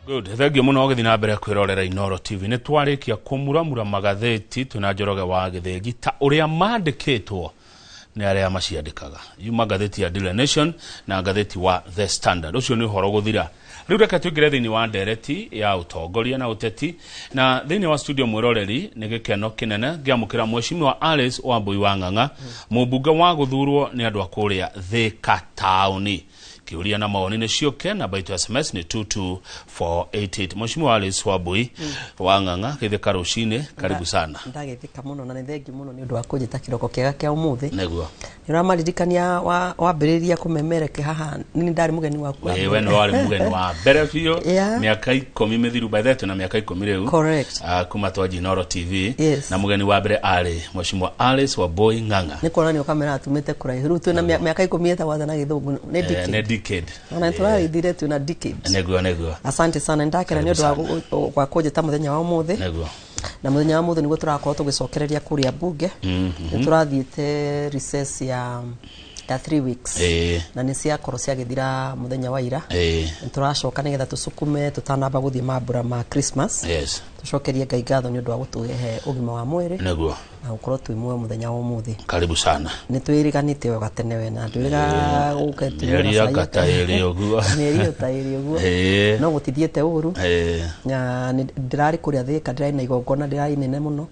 Good. Thegio muno githina na mbere kwirorera Inoro TV. Ni twarikia kumuramura magatheti tuna Njoroge wa Githegi ta uria mandikitwo ni aria maciandikaga. Yuma gatheti ya Daily Nation na gatheti wa The Standard. Ucio ni horo guthira. Riu reka twingire thini wa ndereti ya utongoria na uteti na thini wa studio mwiroreri ni gikeno kinene giamukira Mheshimiwa Alice Wambui wa Ng'ang'a mubunge wa guthurwo ni andu akuria Thika Town. Kiuria na maoni ni cioke na baitu SMS ni 22488. Mheshimiwa Alice Wambui wa Ng'ang'a Githika rucine, karibu sana. Ndagithika muno na ni thengi muno ni undu wa kujita kiroko kiega kia umuthi. Neguo. Niramalirikania wambiriria kumemereke haha ni ndari mugeni waku. Wewe no wali mugeni wa mbere biyo miaka 10 mithiru by that na miaka 10 riu. Correct. Kuma twaji Inoro TV yes. Na mugeni wa mbere ari Mheshimiwa Alice Wambui Ng'ang'a. Ni kuona ni kamera atumite kuraihu riu twina miaka 10 eta wathana githungu ni decade. Na turaithire tuna decades. Neguo. Asante sana ndakira ni undu wa kujita muthenya wa umuthi. Neguo. Na muthenya wa umuthi niguo turakorwo tugicokereria kuria bunge. Ni turathiite recess ya 3 weeks. Na ni cia koro cia githira muthenya wa ira. Turacoka nigetha tusukume tutanamba guthie mambura ma Christmas. Yes. Tucokerie Ngai ngatho ni undu wa gutuhe ugima wa mwiri. Neguo. Na ukorwo twi mwe muthenya wa umuthi. Karibu sana. Ni twiriganite wega tene we na twiriga guketirira sai. Ni gatairi oguo. Ni tairi oguo. No gutithiete uru. Na ndirari kuria Thika ndirai na igongona ndirai nene muno.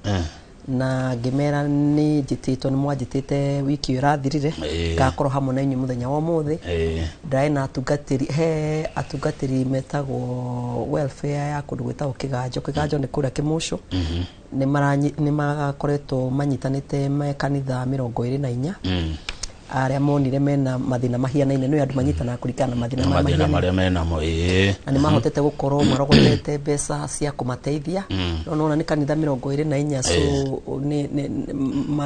Na ngimera ni njititwo ni mwanjitite wiki irathirire gakorwo hamwe na inyu muthenya wa umuthi ndirai na atungatiri metagwo welfare ya kundu gwitagwo kiganjo ni kuria Kimushu ni magakoretwo manyitanite me kanitha 24 aria monire mena mathina mahianaine no andu manyitana kurikana mathina maria mena mo na ni mahotete gukorwo marogotete mbeca cia kumateithia no ni kanitha 24 so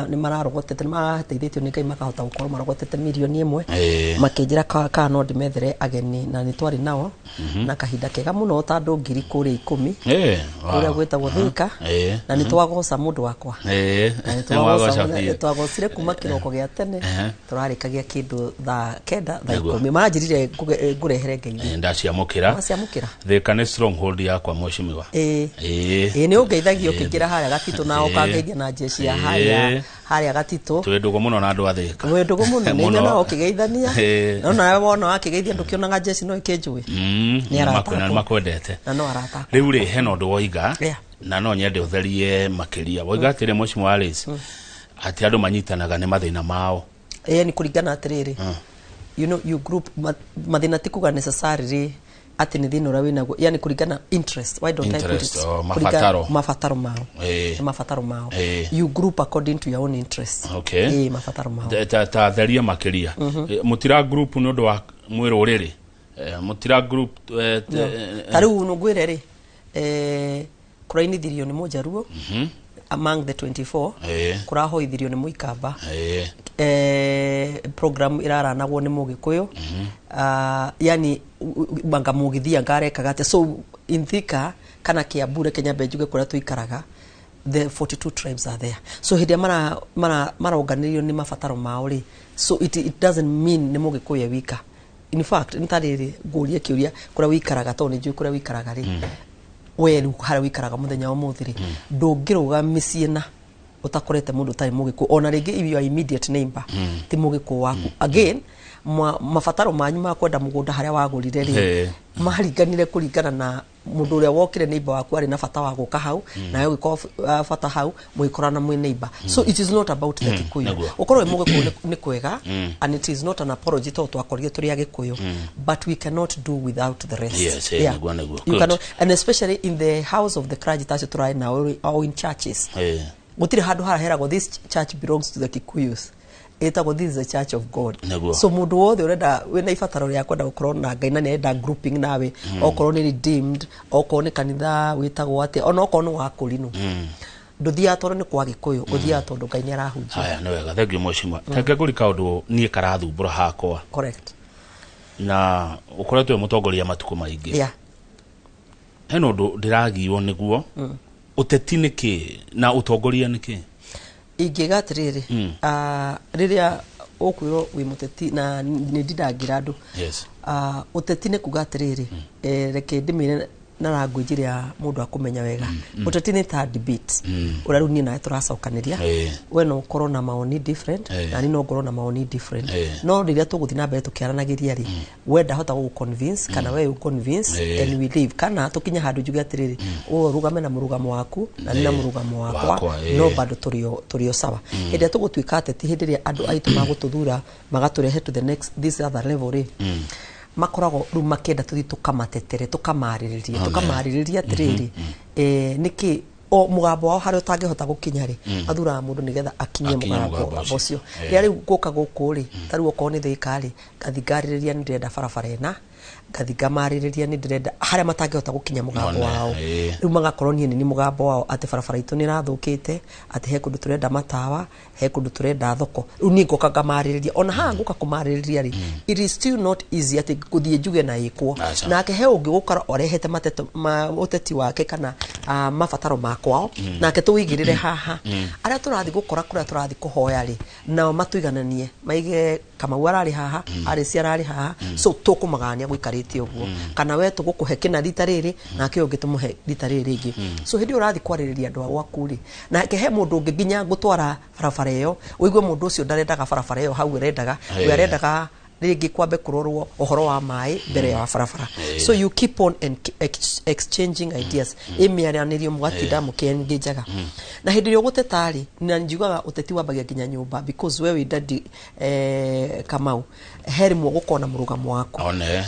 ni mararogotete ni marateithitio ni Ngai makahota gukorwo marogotete milioni 1 makinjira ka no ndimethere ageni na ni twari nao na kahinda kega muno ta andu ngiri kuri 10 uria gwetagwo Thika na ni twagoca mundu wakwa twagocire kuma kiroko gia tene turarikagia kindu thaa 9 thaa 10 manjirire ngurehere Ngai ndaciamukira Thika ni stronghold yakwa Mheshimiwa ni ungeithagio kingira haria Gatito na ukangeithia na jeshi ya haria Gatito twendugo muno na andu a Thika wendugo muno ni na ukigeithania no na wona akigeithia ndukionaga jeshi no ikinjui ni arata makwendete na no arata riu ri heno ndu woiga na no nyende utherie makiria woiga atire Mheshimiwa Alice ati andu manyitanaga ni mathina mao ni kuringana atiriri you know you group mathina tikuga necessarily ati ni thina rawina yani kuringana interest why don't I put it mafataro mao you group according to your own interest mafataro mao ta theria makiria mutira group no ndo wa mwiro uriri mutira group taru nugwire ri kurainithirio ni mujaruo among the 24 kurahoithirio ni muikamba program iraranagwo ni mugikuyu yani banga mugithia ngarekaga ate so in Thika kana Kiambure Kenya Benjuge kuria tuikaraga the 42 tribes are there so hidia mara organirio ni mafataro mao ri so it doesn't mean ni mugikuyu wika in fact ntariri guria kiuria kuria wikaraga to ni njui kuria wikaraga ri weru hara wikaraga muthenya wa muthiri ndungiruga miciena utakorete mundu tai mugiku ona ringi if you are immediate neighbor ti mugiku waku again mafataro manyu ma kwenda mugunda haria wagurire ri maringanire kuringana na mundu uria wokire neighbor waku ari na fata wa guka hau na yo giko fata hau muikorana mwe neighbor so it is not about the Kikuyu ukorwe mugiku ni kwega and it is not an apology to twakorire turi agikuyu but we cannot do without the rest you cannot and especially in the house of the clergy that try now or in churches gutire handu haraherago this church belongs to the Kikuyus etagwo this is a church of God so mundu wothe urenda wena ifataro ya kwenda gukorwo na Ngai na nenda grouping nawe okorwo ni redeemed okorwo ni kanitha witagwo ate ona okorwo ni wakurinu nduthia toro ni kwa Gikuyu uthia tondu Ngai ni arahunjia haya no wega thank you Mheshimiwa tenge gurika undu nie karathumbura hakwa correct na ukoretwe mutongoria matuko maingi heno ndu ndiragiwo niguo uteti niki na utongoria niki ingigatiriri riria okwiro wi muteti na ni ndidangira andu uteti ni kugatiriri reke ndimire na language ya mundu akumenya wega uteti ni ta debate ura runi na turacokaniria we no ukorwo na maoni different na ni no ngorwo na maoni different no riria tuguthina mbere tukiaranagiria ri wenda hota gu convince kana we convince and we live kana tukinya handu njuge atiriri rugame na murugamo waku na ni na murugamo wakwa no bado turio sawa hĩndĩ tũgũtuĩka ateti hĩndĩ ĩrĩa andũ aitũ magũtũthura magaturehe to the next this other level makoragwo rĩu makenda tũthi tukamatetere tukamarĩrĩria atiriri niki o mugambo wao harĩ ũtangĩhota gũkinya rĩ athura mũndũ nĩgetha akinyie mugambo ũcio rĩrĩa rĩu ngũka gũkũ rĩ tarĩu okorwo nĩ thirikari ngathingarĩrĩria nĩ ndĩrenda barabara ĩna ngathingamarĩrĩria nĩ ndĩrenda harĩa matangĩhota gũkinya mugambo wao rĩu magakorwo niĩ nĩ mugambo wao atĩ barabara itũ nĩ ĩrathũkĩte atĩ he kũndũ tũrenda matawa he kũndũ tũrenda thoko rĩu niĩ ngũka ngamarĩrĩria ona haha ngũka kũmarĩrĩria rĩ it is still not easy atĩ gũthiĩ njuge na ĩkwo nake he ũngĩ gũkora orehete ũteti wake kana mabataro makwao nake tũwĩigĩrĩre haha arĩa tũrathi gũkora kũrĩa tũrathi kũhoya rĩ nao matũigananie maige Kamau ararĩ haha arĩci ararĩ haha so tũkũmagania gũikarĩte ũguo kana we tũgũkũhe kĩna rita rĩrĩ nake ũngĩ tũmũhe rita rĩrĩ rĩngĩ so hĩndĩ ũrathi kwarĩrĩria andũ agwaku rĩ nake he mũndũ ũngĩ nginya gũtwara barabara ĩyo ũigue mũndũ ũcio ndarendaga barabara ĩyo hau arendaga we arendaga rĩngĩ kwambe kũrorwo ũhoro wa maĩ mbere ya barabara so you keep on exchanging ideas ĩmĩaranĩrio mũgatinda mũkĩengajaga na hĩndĩ ĩrĩa ũgũteta rĩ na njugaga ũteti wambagia nginya nyũmba because we wĩ dadi Kamau heri gũkorwo na mũrugamo waku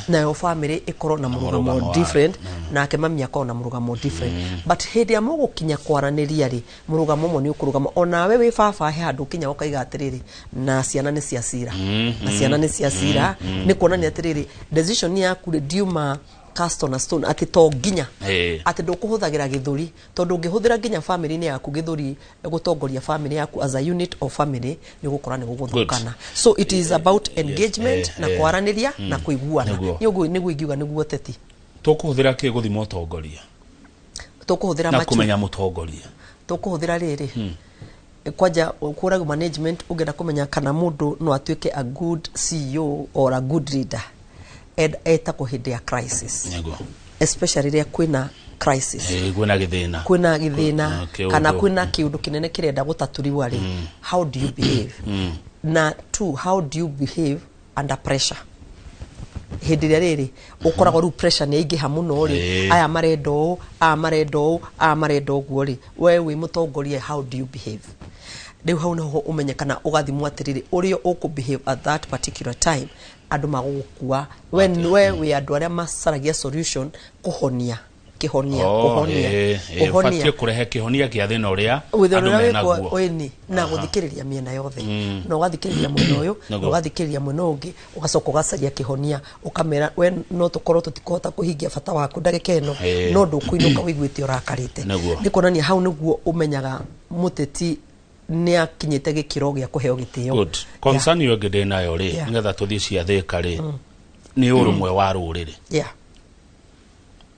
nayo family ĩkorwo na mũrugamo different nake mami akorwo na mũrugamo different but hĩndĩ ya mũgũkinya kwaranĩria rĩ mũrugamo ũmwe nĩ ũkũrugama ona we wĩ baba he handũ kinya ũkaiga atĩrĩrĩ na ciana nĩ cia cira na ciana nĩ cia cira nĩ kuonania atĩrĩrĩ decision yaku rĩ diuma cast on a stone ati to nginya ati ndukuhuthagira githuri tondu ngihuthira nginya family ni yaku githuri gutongoria family yaku as a unit of family ni gukora ni guguthukana so it is about engagement na kwaraniria na kuiguana ni guigiuga ni guoteti tukuhuthira ki guthima utongoria tukuhuthira na kumenya mutongoria tukuhuthira riri kwaja kuragu management ugenda kumenya kana mundu no atuike a good CEO or a good leader eta kuhindi ya crisis especially ria kwina crisis kwina githina kana kwina kiundu kinene kirenda gutaturiwa ri how do you behave na two how do you behave under pressure hindi ria riri ukoragwo ru pressure ni aingiha muno ri aya marendo guo ri we wi mutongoria how do you behave riu hau no umenyekana ugathimwo atiriri urio ukubehave at that particular time andu magukua when we andu aria masaragia solution kuhonia ufatie kurehe kihonia kia thina uria andu menaguo weni na guthikiriria miena yothe no ugathikiriria mwena uyu no ugathikiriria mwena ungi ugacoka ugacaria kihonia ukamera we no tukorwo tutikohota kuhingia bata waku ndagika ino no ndukuinuka wiguite urakarite ni kuonania hau niguo umenyaga muteti ni akinyite gikiro gia kuheo gitio good concern yo gede nayo ri ngetha tuthie cia thika ri ni urumwe wa ruriri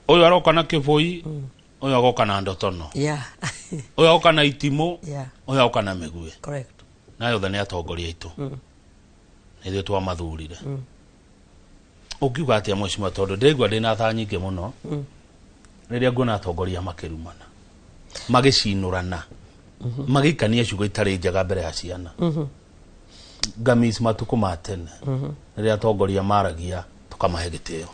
oyo aroka na kiboi oyo agoka na ndotono oyo agoka na itimo oyo agoka na megue correct nayo thani atongoria itu nithio twa mathurire ukiuga atia mweshima tondu ndegwa ndina tha nyingi muno riria ngona atongoria makirumana magicinurana magikania ciugo itari njaga mbere ya ciana gamis matuko matene riria atongoria maragia tukamahe gitio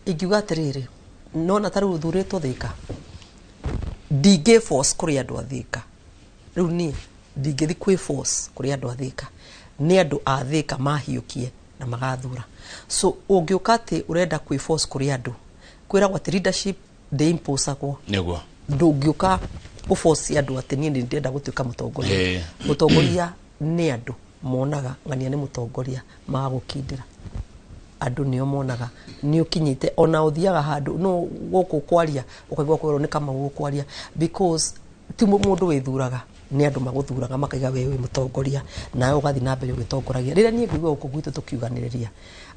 igiuga atiriri nona taru uthuritwo Thika dige force kuri andu a Thika riu ni dige kwi force kuri andu a Thika ni andu a Thika mahiukie na magathura so ungiuka ati urenda kwi force kuri andu kwira gwa leadership de impose akwo niguo ndungiuka uforce andu ati ni ndenda gutuika mutongoria mutongoria ni andu monaga ngania ni mutongoria magukindira andu nio monaga ni ukinyite ona uthiaga handu no guku kwaria ukaigwa kwero ni kama gukwaria because ti mundu withuraga ni andu maguthuraga makaiga wewe mutongoria nawe ugathi na mbere ugitongoragia rira nie ngigwa guku gwitu tukiuganiriria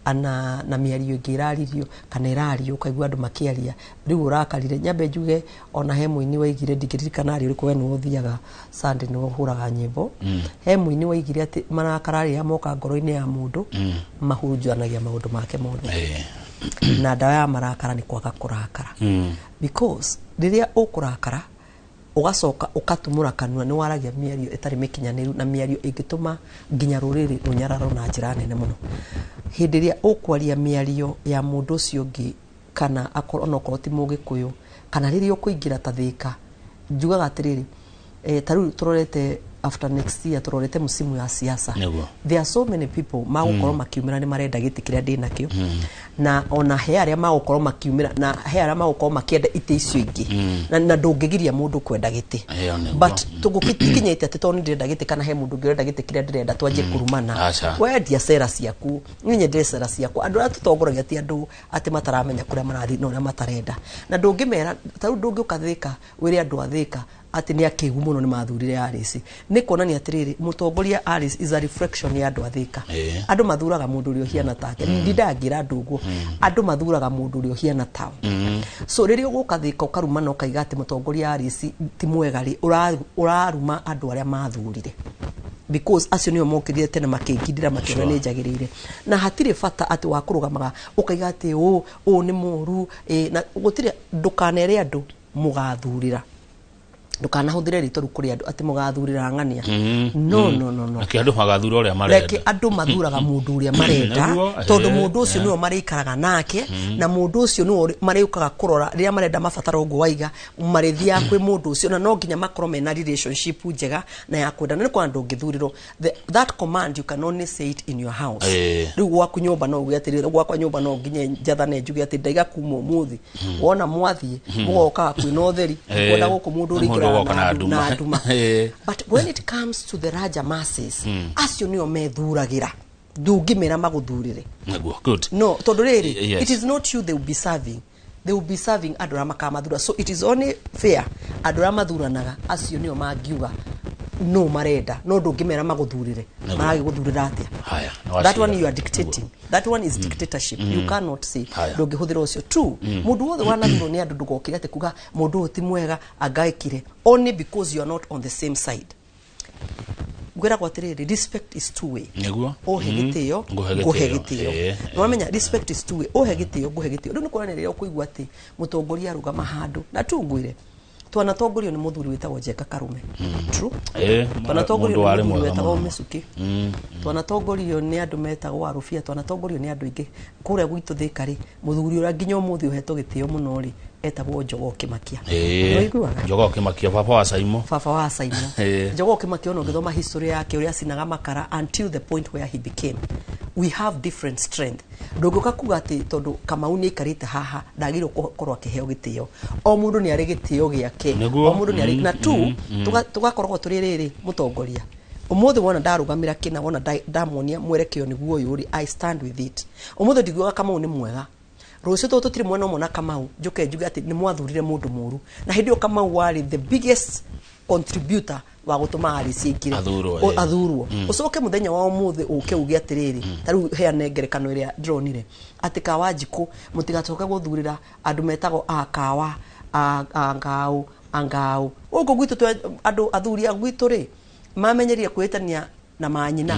ana na miario ngiraririo kana irario ukaigwa andu makiaria riu urakarire nyambe njuge ona he muini waigire ndigirikana ari uriku we no uthiaga Sunday no huraga nyimbo he muini waigire ati marakararia moka ngoro-ini ya mundu mahurujanagia maundu make mothe na dawa ya marakara ni kwaga kurakara because riria ukurakara ugacoka ukatumura kanua ni waragia miario itari mikinyaniru na miario ingituma nginya ruriri runyararo na njira nene muno hindi ria ukwaria miario ya mundu ucio ngi kana akorwo no koroti mugikuyu kana riria ukuingira tathika njugaga atiriri taru turorete after next year turorete musimu ya siasa there are so many people magukorwo makiumira ni marenda giti kiria ndina kio na ona he aria magukorwo makiumira na he aria magukorwo makienda ite icio ingi na ndungigiria mundu kwenda giti but tugukinyite ati to ndenda giti kana he mundu ngirenda giti kiria ndirenda twanje kurumana wendia sera ciaku ninye ndire sera ciaku andu atutongoragia ti andu ati mataramenya kuria marathi no na matarenda na ndungimera taru ndungiukathika wiri andu athika ati ni akigu muno ni mathurire Alice ni kuonania atiriri mutongoria Alice is a reflection ya andu athika andu mathuraga mundu uri hiana take ndidangira andu guo andu mathuraga mundu uri hiana tao so riria ugukathika ukarumana ukaiga ati mutongoria Alice ti mwega ri uraruma andu aria mathurire because acio niyo mokirire tene makingindira makina ni njagirire na hatire fata ati wakurugamaga ukaiga ati ni muru na gutire ndukanere andu mugathurira ndukana huthire rito kuri andu ati mugathurira ngania no ake andu magathura uria marenda ake andu mathuraga mundu uria marenda tondu mundu ucio niwe marikaraga nake na mundu ucio niwe mariukaga kurora riria marenda mabatara ugu waiga marithia kwi mundu ucio na no nginya makorwo mena relationship njega na ya kwendana ni kwa andu ngithurirwo that command you can only say it in your house riu gwaku nyumba no ugiatirira gwakwa nyumba no nginya njathane njuge ati ndaiga kuma umuthi wona mwathie mugoka kwina utheri kwenda guku mundu uri na aduma. But when it comes to the Raja masses, acio niyo methuragira ndungimera maguthurire good no tonduriri it is not you they will be serving. They will be serving adora makamathura. So it is only fair adora mathuranaga acio niyo mangiuga no marenda no ndungimera maguthurire maragi guthurira atia that one you are dictating that one is dictatorship you cannot say ndungihuthira ucio true mundu wothe wanathurwo ni andu ndugokira ati kuga mundu uti mwega agaikire only because you are not on the same side gwera kwatiriri respect is two way niguo ohegitio nguhegitio no menya respect is two way ohegitio nguhegitio ndu nikora rero kuigwa ati mutongoria aruga mahandu na tungwire twanatongorio ni muthuri witagwo Njenga Karume true twanatongorio ni muthuri witagwo Misuki twanatongorio ni andu metagwo Arufia twanatongorio ni andu ingi kuria gwitu thikari muthuri ura nginya umuthi uheto gitio muno ri etagwo Njogo Kimakia Njogo Kimakia baba wa Saimo Njogo Kimakia no githoma history yake uria sinaga makara until the point where he became we have different strength ndogoka kuga ati tondu Kamau ni ikarite haha ndagirwo korwa kiheo gitio o mundu ni ari gitio giake o mundu ni ari na tu tugakorwo tuririri mutongoria umuthi wona ndarugamira kina wona ndamonia mwerekeo niguo yuri I stand with it umuthi ndiguga Kamau ni mwega rucio to tutiri mwana mona Kamau njuke njuge ati ni mwathurire mundu muru na hindi o Kamau wari the biggest contributor wa gutuma Alice ikire athurwo ucoke muthenya wa umuthi uke ugi atiriri taru heane ngerekano iria dronire ati Kawanjiku mutigatoka guthurira andu metagwo akawa angau ugo gwitu andu athuria gwitu ri mamenyeria kwitania na manyina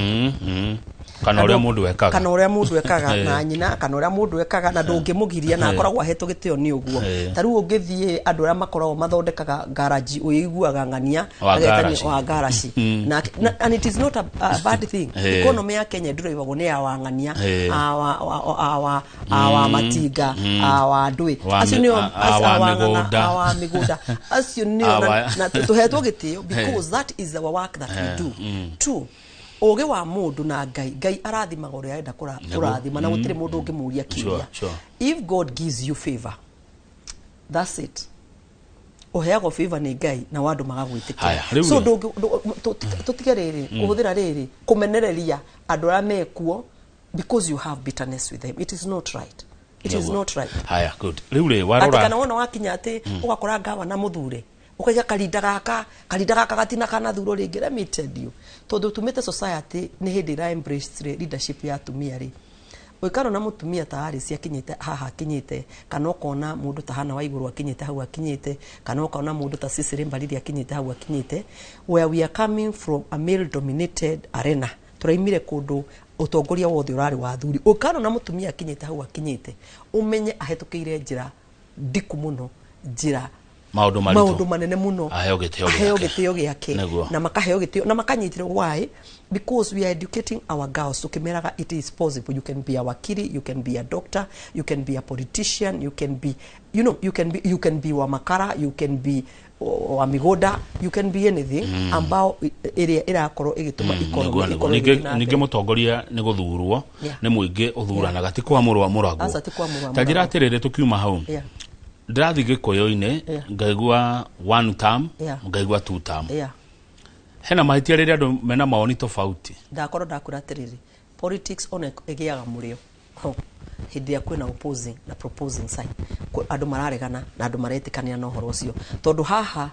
kana uria mundu ekaga na nyina kana uria mundu ekaga na ndungimugiria na akoragwo aheto gitio ni uguo taru ungithie andu aria makoragwo mathondekaga garage uiguaga ngania agetania wa garage na and it is not a bad thing economy ya Kenya ndiraigagwo ni ya wangania awa matinga awa ndui acio ni awa migunda acio ni na tuhetwo gitio because that is the work that we do true oge wa mundu na ngai arathimaga uria enda kurathima na gutire mundu ungimuria kiria if God gives you favor that's it oheago favor ni ngai na wandu magagwitikia so tutigere kuhuthira riri kumenereria andu ara mekuo because you have bitterness with them it is not right is not right haya good riu ri warora kana wona wakinya ati ugakora ngawa na muthure ukaiga kalinda gaka gatina kana thuro ringi let me tell you tondu tumite society ni hindi ra embrace leadership ya tumia ri wikaro na mutumia taari cia kinyite haha kinyite kana ukona mundu tahana wa iguru akinyite hau akinyite kana ukona mundu ta Cecily Mbariri akinyite hau akinyite where we are coming from a male dominated arena turaimire kundu utongoria wothe urari wa thuri ukana na mutumia akinyite hau akinyite umenye ahetukiire njira ndiku muno njira maundu manene muno aheo gitio giake na makaheo gitio na makanyitire why because we are educating our girls tukimeraga it is possible you can be a wakili you can be a doctor you can be a politician you can be you can be wa makara you can be wa migoda you can be anything ambao irakorwo igituma economy ninge mutongoria ni guthurwo ni muingi uthuranaga ti kwa murwa murago tajira atirire tukiuma hau ndathi gikoyo-ine ngaigua 1 term ngaigua 2 term hena mahitia riri andu mena maoni tofauti ndakura atiriri politics one igiaga murio hindi ya kwina opposing na proposing side andu mararegana na andu maretikania na horo ucio tondu haha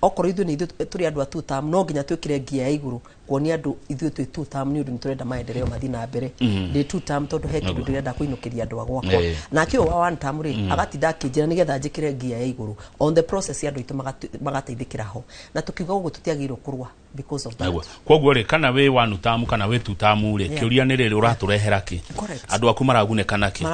okoro ithu ni turi andu a 2 term no nginya twikire ngia ya iguru kuonia andu ithu twi 2 term ni undu niturenda maendeleo mathina mbere ndi 2 term tondu he kindu ndirenda kuinukiria andu agwakwa na kio wa 1 term ri agatinda kinjira nigetha njikire ngia ya iguru on the process andu itu magateithikira ho na tukiuga ugu tutiagirwo kurwa because of that koguo ri kana we 1 term kana we 2 term ri kiuria ni riri uraturehera ki andu aku maragunekana ki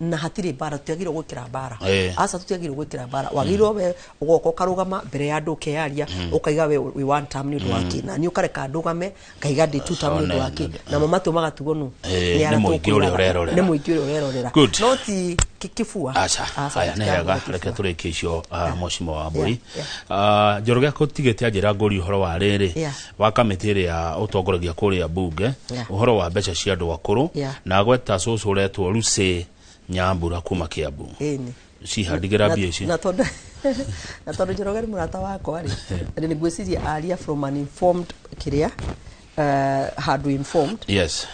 na hatire bara tutiagirwo gwikira bara asa tutiagirwo gwikira bara wagirwo we ugoko karugama mbere ya andu kearia ukaiga we 1 term ni undu waki na ni ukareka ndugame kaiga ndi 2 term ni undu waki na mamatu magatugonu ni muingi uri urerorera no ti kifua aya nega reke tureke icio Mheshimiwa Wambui Njoroge ko tigete ajira ngori uhoro wa riri wa kamiti ya utongoragia kuria bunge uhoro wa mbeca cia andu akuru na gweta cucu retwo Lucy Nyambura kuma Kiambu cihandigira mbia ici na tondu Njoroge murata wakwa ri ni gwiciria aria from an informed kiria hard informed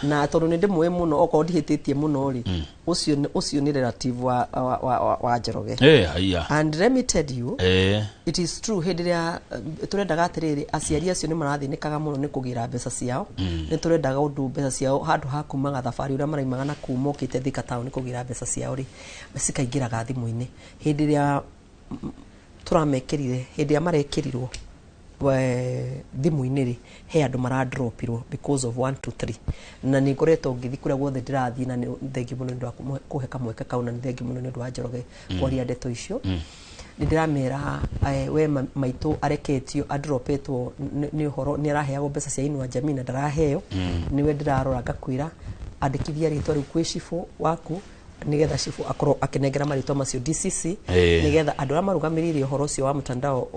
na tondu ni ndimwe muno oko ndihititie muno ri ucio ni relative wa Njoroge haya and let me tell you it is true hendiria turendaga atiriri aciari acio ni marathinikaga muno ni kugira mbeca ciao ni turendaga undu mbeca ciao handu ha kumaga thabari uria maraimaga na kuma ukite Thika town ni kugira mbeca ciao ri cikaingiraga thimu-ini hendiria turamekirire hendiria marekirirwo thimu-ini ri he andu maradropirwo because of 1 2 3 na ni ngoretwo ngithi kuria guothe ndirathi na ni thengi muno ndu kuhe kamweke kauna ni thengi muno ndu wa Njoroge kwaria ndeto icio ndiramera we maitu areketio adropetwo ni horo ni araheagwo mbeca cia Inua Jamii na ndaraheo niwe ndirarora ngakwira andikithia ritwa riu kwi cifu waku nigetha cifu akoro akinengera maritwa macio DCC nigetha andu amarugamiririe horo ucio wa mtandao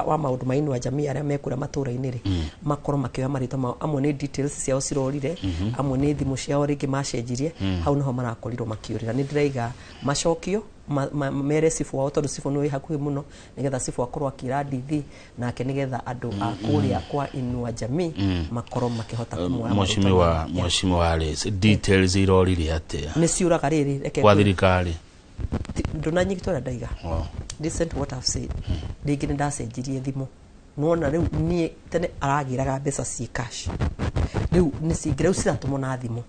wa maundu ma Inua Jamii aria mekura matura-ini ri makoro makioya maritwa amwe ni details ciao cirorire amwe ni thimu ciao ringi macenjirie hau niho marakorirwo makiurira ni ndiraiga macokio mere cifu wao tondu cifu ni hakuhi muno nigetha cifu akorwo akira ndithi nake nigetha andu akuria kwa Inua Jamii makoro makihota kumwa Mheshimiwa Alice details irorire atia ni ciuraga riri reke kwa thirikari ndunanyikitwa ndaiga listen to what I've said ringi ni ndacenjirie thimu nuona riu ni tene aragiraga mbeca ci cash riu ni cingire ciratumwo na thimu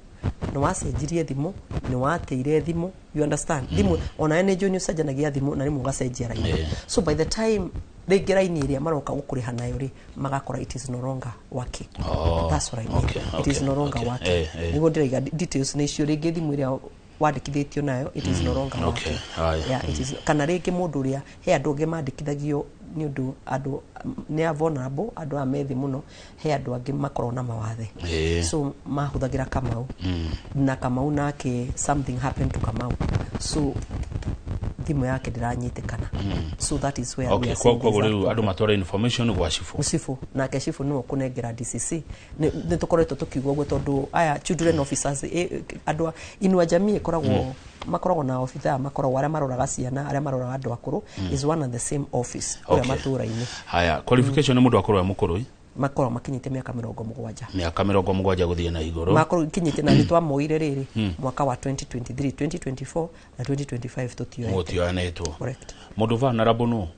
no wacenjirie thimu ni wateire thimu you understand thimu ona ene joni usajanagia thimu na rimu gacenjia raini so by the time they raini iria maroka gukuriha nayo ri magakora it is no longer working that's what I mean it is no longer working nigo ndiriga details ni cio ringi thimu iria wandikithitio nayo it is no longer working it is kana ringi mundu uria he andu nge mandikithagio ni undu andu ni vulnerable andu amethi muno he andu angi makoro na mawathe so mahuthagira Kamau na Kamau nake something happened to Kamau so thimu yake ndiranyitikana so that is where we are kwa riu andu matwara information gwa cifu nake cifu niwo kunengera DCC ni tukoretwo tukiugwa gwe tondu aya children officers andu Inua Jamii makoragwo na officer makoragwo aria maroraga ciana aria maroraga andu akuru is one and the same office uria matura-ini haya qualification ni mundu akuru ya mukuru makoro makinyite miaka 70 guthie na iguru makoro kinyite na nitwa moire riri mwaka wa 2023 2024 na 2025 tutioanetwo correct mundu vulnerable no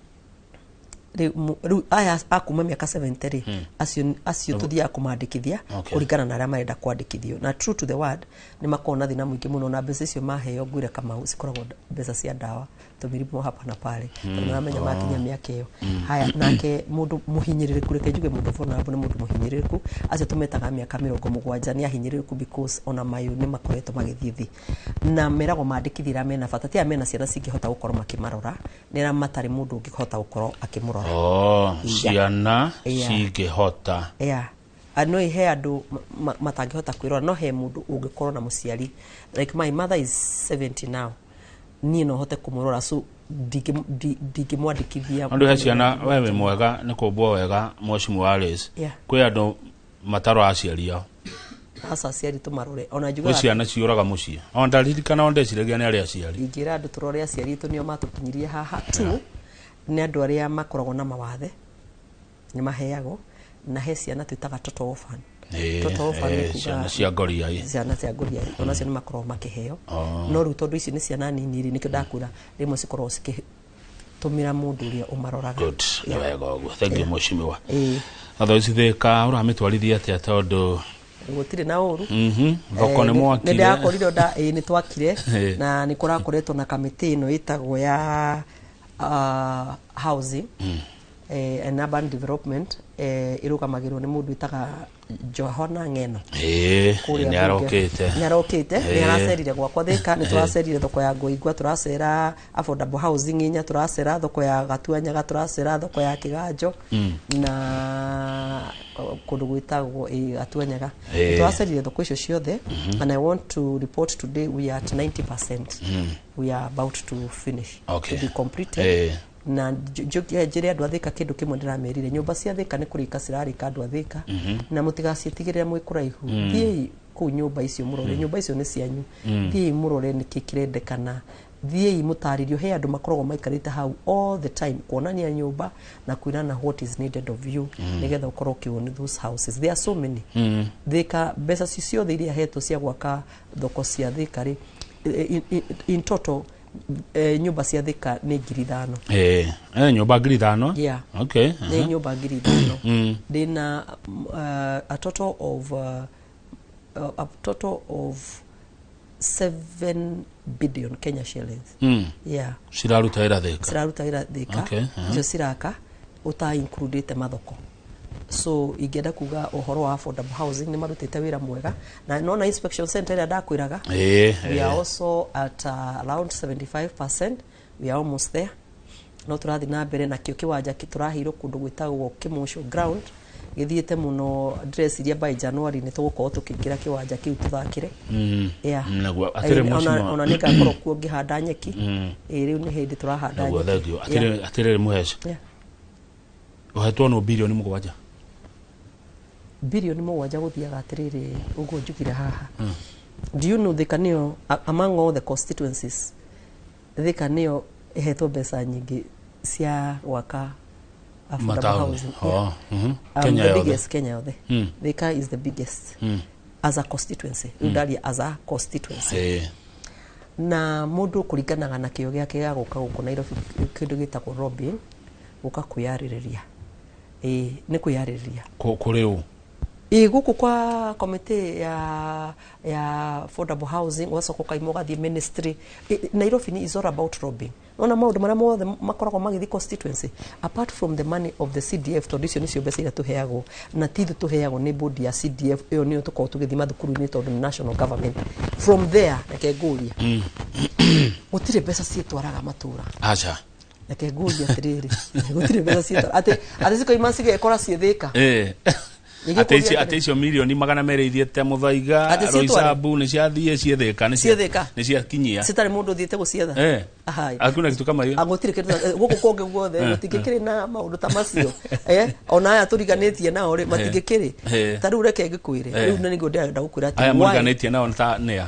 aya akuma miaka 70 acio tuthia kumandikithia kuringana na aria marenda kwandikithio na true to the word ni makona thina mwingi muno na mbeca icio maheo ngwire Kamau cikoragwo mbeca cia ndawa tumirimo hapa na pale tunamenya makinya miaka iyo haya nake mundu muhinyiririku reke juge mundu vulnerable mundu muhinyiririku acio tumetaga miaka 70 ni ahinyiririku because ona mayu ni makoretwo magithithi na merago mandikithira mena bata ti amena ciana cingihota gukorwo makimarora nira matari mundu ungihota gukorwo akimurora ciana cingihota no he andu matangihota kwirora no he mundu ungikorwo na muciari like my mother is 70 now ni no hote kumurora so digimwandikithia andu he ciana wewe mwega ni kumbwo wega mwecimu wa Alice kwi andu mataro aciaria asa aciari tumarore ona juga ciana ciuraga mucie ona ndaririkana onde ciregia ni aria aciari ingira andu turore aciari tu nio matukinyirie haha tu ni andu aria makoragwo na mawathe ni maheago na he ciana twitaga toto orphan toto orphan ni ciana cia ngoria ciana cia ngoria ona cio ni makoragwo makiheo no ru tondu ici ni ciana nini ri nikio ndakura rimwe cikoragwo cikitumira mundu uria umaroraga good wega uguo thank you mushimiwa athoici thika uramitwarithia atia tondu gutire na uru thoko ni mwakire ni ndakorire ni twakire na ni kurakoretwo na kamiti ino itagwo ya housing and urban development irugamagirwo ni mundu itaga Johana Ngeno ni arokete ni aracerire gwakwa thika ni turacerire thoko ya Ngoigwa turacera affordable housing inya turacera thoko ya Gatuanyaga turacera thoko ya Kiganjo na kundu gwitagwo Gatuanyaga turacerire thoko icio ciothe and I want to report today we are at 90%. We are about to finish to be completed na jire andu athika kindu kimwe ndiramerire nyumba cia thika ni kurika cirarika andu athika na mutigacitigirira mwi kuraihu thii ku nyumba icio murore nyumba icio ni cianyu thii murore ni kikirendekana thii mutaririo he andu makoragwo maikarite hau all the time kuonania nyumba na kuirana what is needed of you nigetha ukorwo kioni those houses there are so many thika besa cicio iria heto cia gwaka thoko cia thika ri in total nyumba cia thika ni 5,000 nyumba 5,000 okay ni nyumba 5,000 dina a total of 7 billion Kenya shillings siraruta ira thika okay jo siraka uta includete mathoko so igenda kuga uhoro wa affordable housing ni marutite wira mwega na nona inspection center ira ndakwiraga we are also at around 75%. We are almost there no turathi na mbere na kio kiwanja kiturahiro kundu gwitagwo Kimosho ground githiete muno dress iria by January ni tugukorwo tukingira kiwanja kiu tuthakire nagwa atire mushimo ona nika korwo kuo ngihanda nyeki riu ni hindi turahanda nyeki atire muhesh uhetwo no bilioni 7 bilioni 7 guthiaga atiriri ugo njugire haha do you know Thika nio among all the constituencies Thika nio ehetwo mbeca nyingi cia gwaka affordable housing Kenya biggest Kenya yothe Thika is the biggest as a constituency udali as a constituency na mundu kuringanaga na kio giake ga guka guko Nairobi kindu gitagwo Robin guka kuyaririria ni kuyaririria kuriu guku kwa committee ya affordable housing wasoko kaimo gathi ministry Nairobi is all about robbing ona maundu mara mothe makoragwo magithi constituency apart from the money of the CDF tradition icio mbeca ira tuheagwo na tithu tuheagwo ni board ya CDF iyo niyo tukorwo tugithi mathukuru-ini tondu national government from there nakenguria gutire mbeca cietwaraga matura acha nakenguria atiriri gutire mbeca cietwaraga ati siko imansi ekora ciethika Ateicio milioni 200 ithiete Muthaiga Roysambu ni ciathie cietheka ni ciakinyia citari mundu thiete gucietha akuna kitu kama hiyo agutire kitu guku konge guothe gutingikiri na maundu ta macio ona aya turiganitie nao ri matingikiri tari ureke ngikwire riu nani ngonde nda gukwira ati aya muriganitie nao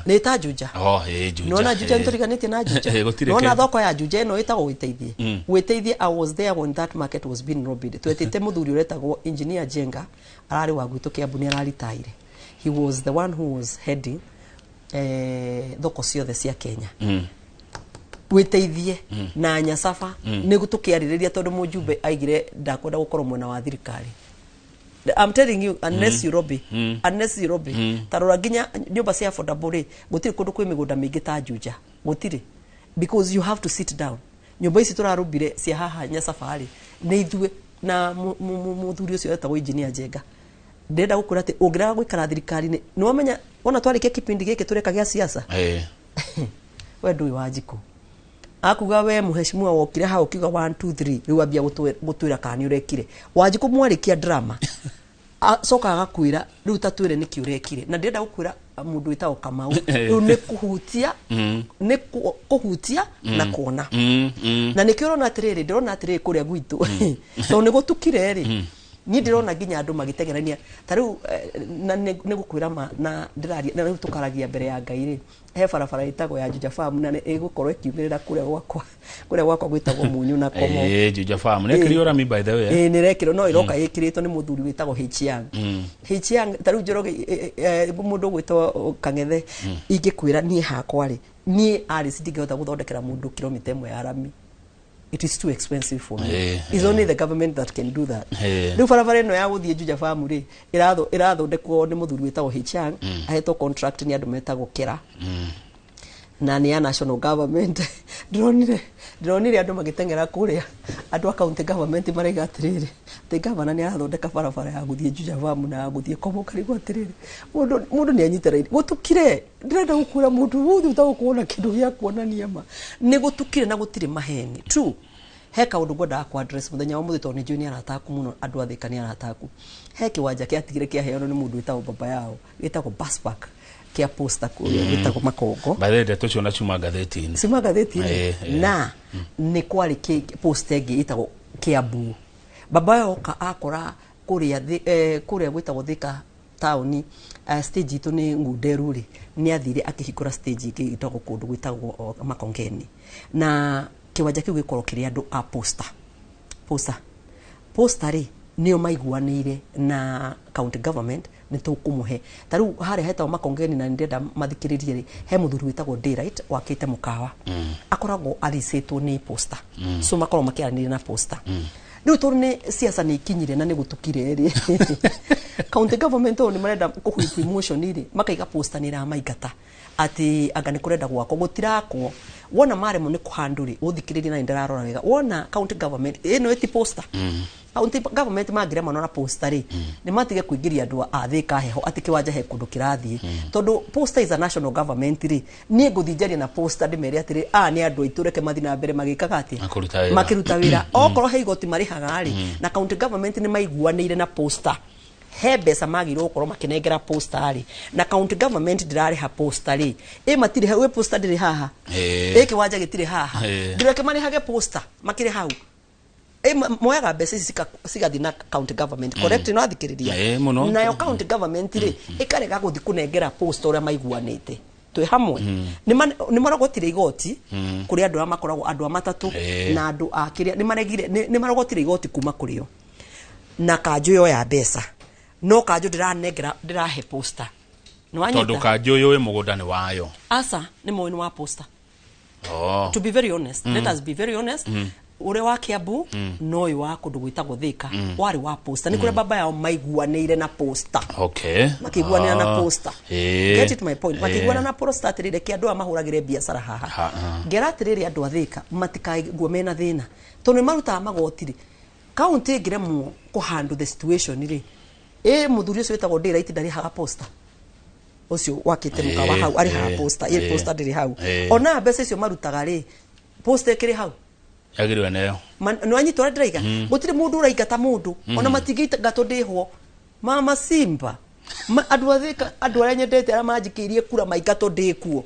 ni ta juja juja nona juja turiganitie na juja nona thoko ya juja ino itago witeithie I was there when that market was being robbed twetite muthuri uretagwo engineer Jenga arari wa gwitu Kiambu araritaire he was the one who was heading thoko ciothe cia Kenya witeithie na nyasafa ni gutukiaririria tondu mujumbe aigire ndakwenda gukorwo mwena wa thirikari I'm telling you unless you robi tarora ginya nyumba cia affordable gutiri kundu kwi migunda mingi ta Juja gutiri because you have to sit down nyumba ici turarubire cia haha nya safari nĩ ithuĩ na mũthuri ũcio etagwo engineer Njenga ndenda gũkwĩra atĩ ũngĩrega gũikara thirikari-inĩ nĩ wamenya ona twarĩkia kĩpindi gĩkĩ tũreka gĩa siasa we ndũĩ Wanjikũ akuga we mũheshimiwa wokire ha ukiuga 1 2 3 rĩu ambia gũtwĩra kana nĩ ũrekire Wanjikũ mwarĩkia drama soka agakwĩra rĩu ta twĩre nĩkĩ ũrekire na ndenda gũkwĩra mũndũ wĩtagwo Kamau rĩu nĩ kũhutia nĩ kũhutia na kuona na nĩkĩo ũrona atĩrĩrĩ ndĩrona atĩrĩrĩ kũrĩa gwitũ tondũ nĩ gũtukire rĩ niĩ ndĩrona nginya andũ magĩtengerania ta rĩu na nĩ gũkwĩra na ndĩraria na rĩu tũkaragia mbere ya Ngai rĩ he barabara ĩtagwo ya Juja Farm na ĩgũkorwo ĩkiumĩrĩra kũrĩa gwakwa gwĩtagwo Munyu na Komo Juja Farm nĩkĩrĩ ũrami by the way nĩ rekĩrwo no ĩroka ĩkĩrĩtwo nĩ mũthuri wĩtagwo Hichiang Hichiang ta rĩu Njoroge mũndũ gwĩtwo Kang'ethe ingĩkwĩra niĩ hakwa rĩ niĩ Alice ndingĩhota gũthondekera mũndũ kilomita 1 ya rami. It is too expensive for me. It's only the government that can do that. Rĩu barabara ĩno ya gũthiĩ Juja Farm rĩ ĩrathondekwo nĩ mũthuri wĩtagwo Hichang ahetwo contract nĩ andũ metagwo Kera na nĩ ya national government ndĩronire andũ magĩtengera kũrĩa andũ a county government maraiga atĩrĩrĩ atĩ gavana nĩ arathondeka barabara ya gũthiĩ Juja Farm na gũthiĩ Komo karigwo atĩrĩrĩ mũndũ nĩ anyitĩrĩire gũtukire ndĩrenda gũkwĩra mũndũ wothe ũtagũkuona kĩndũ gĩa kuonania ma nĩ gũtukire na gũtirĩ maheni true he kaũndũ ngwendaga ku address mũthenya wa mũthĩ tondũ nĩ njũĩ nĩ arataku mũno andũ a Thika nĩ arataku he kĩwanja kĩatigire kĩaheanwo nĩ mũndũ wĩtagwo baba yao wĩtagwo Basback kia posta kũrĩa wĩtagwo Makongo by the way ndeto cio na cuma gatheti-inĩ cuma gatheti-inĩ na nĩ kwarĩ posta ĩngĩ ĩtagwo Kiambu baba yao akora kũrĩa gwĩtagwo Thika town stage itũ nĩ Ngunderu rĩ nĩ athire akĩhingũra stage ĩngĩ ĩtagwo kũndũ gwĩtagwo Makongeni na kiwanja kiu gĩkorwo kĩrĩ andũ a posta rĩ nĩo maiguanĩire na county government nĩ tũkũmũhe ta rĩu harĩa hetagwo Makongeni na ndĩrenda mathikĩrĩrie rĩ he mũthuri wĩtagwo Daylight wakĩte mũkawa akoragwo aricĩtwo nĩ posta so makorwo makĩaranĩria na posta rĩu tondũ nĩ siasa nĩ ikinyire na nĩ gũtukire rĩ county government nĩ marenda kũhuipu emotion rĩ makaiga posta nĩ ramaingata ati anga nĩ kũrenda gwako gũtirakwo wona maremwo nĩ kũhandũrĩ ũthikĩrĩrie na ndararora wega wona county government ĩno ĩti posta county government mangĩrema na posta rĩ nĩ matige kũingĩria andũ a Thika heho atĩ kĩwanja he kũndũ kĩrathiĩ tondũ posta is a national government rĩ niĩ ngũthinjaria na posta ndĩmere atĩrĩ nĩ andũ aitũ reke mathi na mbere magĩkaga atĩ makĩruta wĩra okorwo he igoti marĩhaga rĩ na county government nĩ maiguanĩire na posta he mbeca magĩrwo gũkorwo makĩnengera posta rĩ na county government ndĩrarĩha posta rĩ matirĩ hau posta ndĩrĩ haha kĩwanja gĩtirĩ haha ndĩreke marĩhage posta makĩrĩ hau moyaga mbeca ici cigathi na county government correct no athikĩrĩria nayo county government rĩ ĩkarega gũthi kũnengera posta ũrĩa maiguanĩte twĩ hamwe nĩ marogotire igoti kũrĩ andũ arĩa makoragwo andũ a matatũ na andũ a kĩrĩa nĩ marogotire igoti kuma kũrĩo na kanjũ yo ya mbeca no kanjũ ndĩrahe posta tondũ kanjũ ũyũ mũgũnda nĩ wayo asa nĩ mũĩ nĩ wa posta to be very honest let us be very honest ure wa Kiambu no ũyũ wa kũndũ gwĩtagwo Thika warĩ wa posta nĩ kũrĩa baba yao maiguanĩire na posta makĩiguanĩra na posta get it my point makĩiguana na posta atĩrĩrĩ kĩ andũ mahũragĩre biacara haha ngera atĩrĩrĩ andũ a Thika matikaiguo mena thĩna tondũ nĩ marutaga magoti rĩ county ĩngĩremwo kũhandle the situation rĩ mũthuri ũcio wĩtagwo Daylight ndarihaga posta ũcio wakĩte mũkawa hau arihaga posta posta ndĩrĩ hau ona mbeca icio marutaga rĩ posta ĩkĩrĩ hau yagĩrĩwe nayo no anyitwo ndĩraiga gũtirĩ mũndũ ũraingata mũndũ ona matingĩingatwo ndĩhwo mama Simba andũ a Thika andũ arĩa nyendete arĩa manjikĩirie kura maingatwo ndĩkuo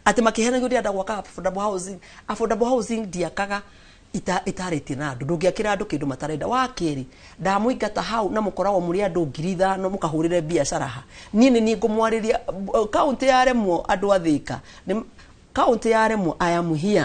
atĩ makĩhenagio ndĩrenda gwaka affordable housing ndiakaga itarĩtie na andũ ndũngĩakĩra andũ kĩndũ matarenda wakĩrĩ ndamũingata hau na mũkoragwo mũrĩ andũ 5,000 mũkahũrĩre biacara ha niĩ ngũmwarĩria county yaremwo andũ a Thika county yaremwo I am here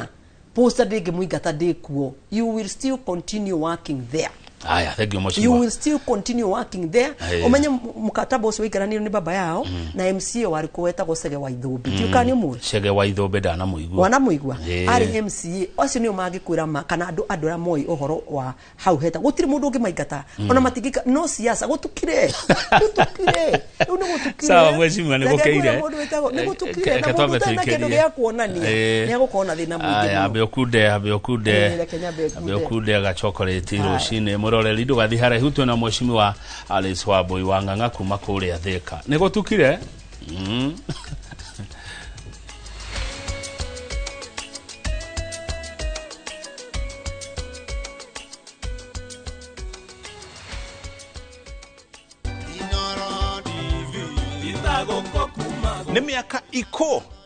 posta ndĩngĩmũingata ndĩkuo you will still continue working there Aya, thank you you mheshimiwa. will still continue working there. Umenye mkataba ucio wigaraniro ni baba yao na MCA wariko wetagwo Chege wa Ithũmbi. Ti ukani umwe. Chege wa Ithũmbi ndana muigua. Wana muigua. Ari MCA ocio nio magikwira ma kana andu ra moi uhoro wa hau heta. Gutiri mundu ungi maingata. Ona matigika no siasa gutukire. Gutukire. Riu ni gutukire. Sawa mheshimiwa ni gukeire. Ni gutukire. Na mundu tena kindu gia kuonania. Ni agukona thina mwingi. Aya abeokude aga chocolate rucine muroreri ndugathi haraihu tu na mheshimiwa Alice Wambui wa Ng'ang'a kuma kuria Thika. Ni gutukire. Nĩ mĩaka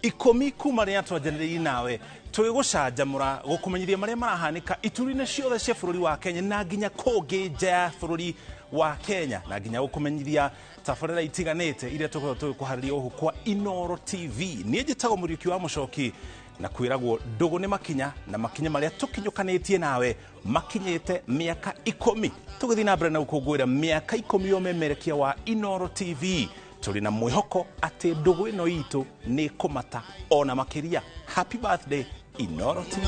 ikũmi kuma rĩrĩa twanjanĩrĩirie nawe twĩgũcanjamũra gũkũmenyithia marĩa marahanĩka ituri-inĩ ciothe cia bũrũri wa Kenya na nginya kũngĩ nja ya bũrũri wa Kenya na nginya gũkũmenyithia tabarĩra itiganĩte iria tũkoragwo tũgĩkũharĩria ũhũ kwa Inooro TV. Niĩ njĩtagwo Mũriũki wa Mũchoki na kwĩragwo ndũgũ nĩ makinya na makinya marĩa tũkinyũkanĩtie nawe makinyĩte mĩaka 10 tũgĩthiĩ na mbere na gũkũngũĩra mĩaka 10 ya ũmemerekia wa Inooro TV. Tuli na mwihoko ate ndugu ino itu ni kumata ona makiria. Happy birthday Inooro TV.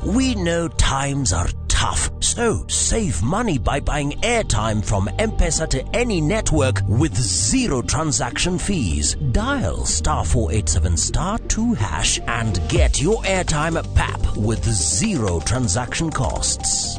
We know times are tough, so save money by buying airtime from M-Pesa to any network with zero transaction fees. Dial *487*2# and get your airtime PAP with zero transaction costs.